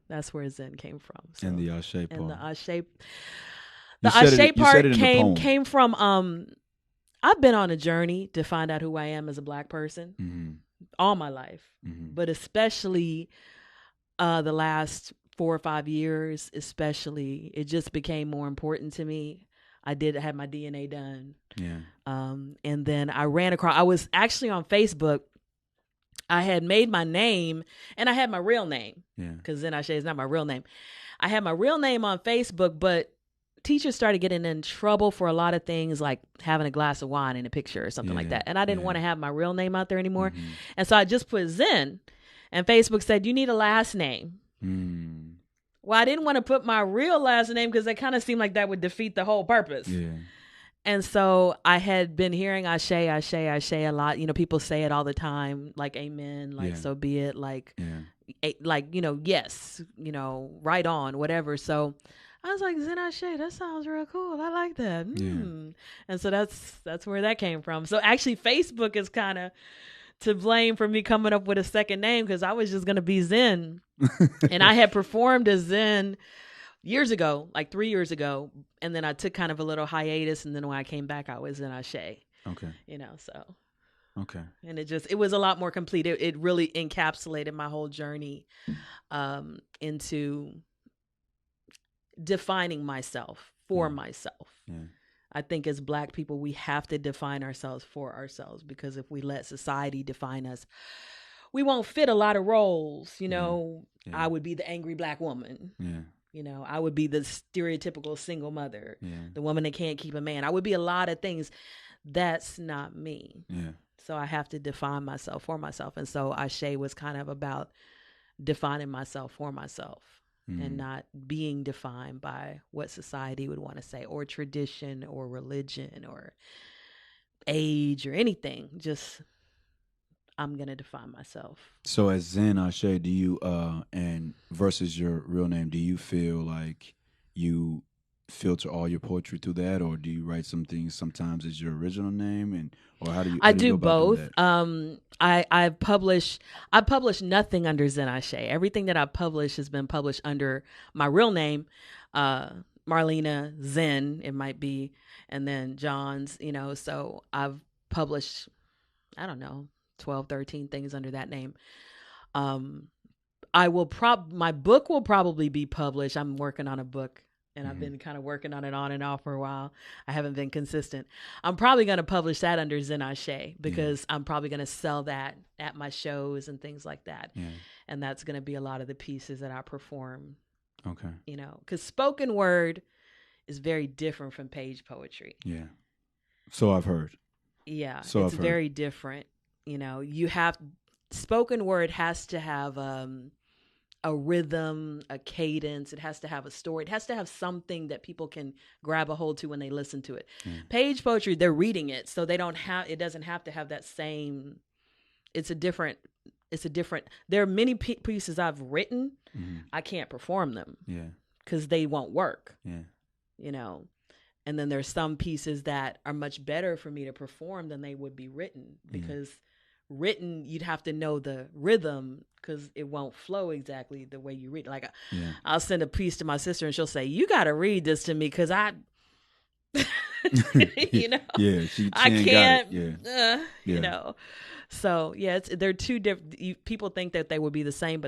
That's where Zen came from. So, and the Ashe part. and the Ashe You part said it in the poem. came from I've been on a journey to find out who I am as a Black person Mm-hmm. all my life, Mm-hmm. but especially the last 4 or 5 years, especially, it just became more important to me. I had my DNA done. Yeah. And then I was actually on Facebook. I had made my name, and I had my real name. Yeah. Because Zen Ashe is not my real name. I had my real name on Facebook, but teachers started getting in trouble for a lot of things, like having a glass of wine in a picture or something like that. And I didn't want to have my real name out there anymore. Mm-hmm. And so I just put Zen, and Facebook said, you need a last name. Mm. Well, I didn't want to put my real last name because it kind of seemed like that would defeat the whole purpose. Yeah. And so I had been hearing Ashe, Ashe, Ashe a lot. You know, people say it all the time, like amen, like so be it, like, yes, right on, whatever. So I was like, Zen Ashe, that sounds real cool. I like that. And so that's where that came from. So actually Facebook is kind of to blame for me coming up with a second name, because I was just going to be Zen. And I had performed as Zen years ago, like 3 years ago. And then I took kind of a little hiatus. And then when I came back, I was Zen Ashe. Okay. So. Okay. And it was a lot more complete. It really encapsulated my whole journey into defining myself for myself. Yeah. I think as Black people, we have to define ourselves for ourselves, because if we let society define us, we won't fit a lot of roles. I would be the angry Black woman. Yeah. I would be the stereotypical single mother, the woman that can't keep a man. I would be a lot of things. That's not me. Yeah. So I have to define myself for myself. And so Ashe was kind of about defining myself for myself. And not being defined by what society would want to say, or tradition, or religion, or age, or anything. Just, I'm going to define myself. So as Zen Ashe, do you, and versus your real name, do you feel like you filter all your poetry through that, or do you write some things sometimes as your original name, or how do you? I do both. I've published nothing under Zen Ashe. Everything that I've published has been published under my real name, Marlena Zen, it might be, and then John's. So I've published, I don't know, 12, 13 things under that name. My book will probably be published. I'm working on a book. And I've been kind of working on it on and off for a while. I haven't been consistent. I'm probably going to publish that under Zen Ashe, because I'm probably going to sell that at my shows and things like that. Yeah. And that's going to be a lot of the pieces that I perform. Okay. Because spoken word is very different from page poetry. Yeah. So I've heard. Yeah. It's very different. Spoken word has to have a rhythm, a cadence. It has to have a story. It has to have something that people can grab a hold to when they listen to it. Page poetry, they're reading it, so it doesn't have to have that same. It's a different. There are many pieces I've written. I can't perform them. Yeah. Because they won't work. Yeah. And then there's some pieces that are much better for me to perform than they would be written, because written, you'd have to know the rhythm, because it won't flow exactly the way you read. Like, I'll send a piece to my sister and she'll say, you got to read this to me, because I I can't, So they're two different, people think that they would be the same, but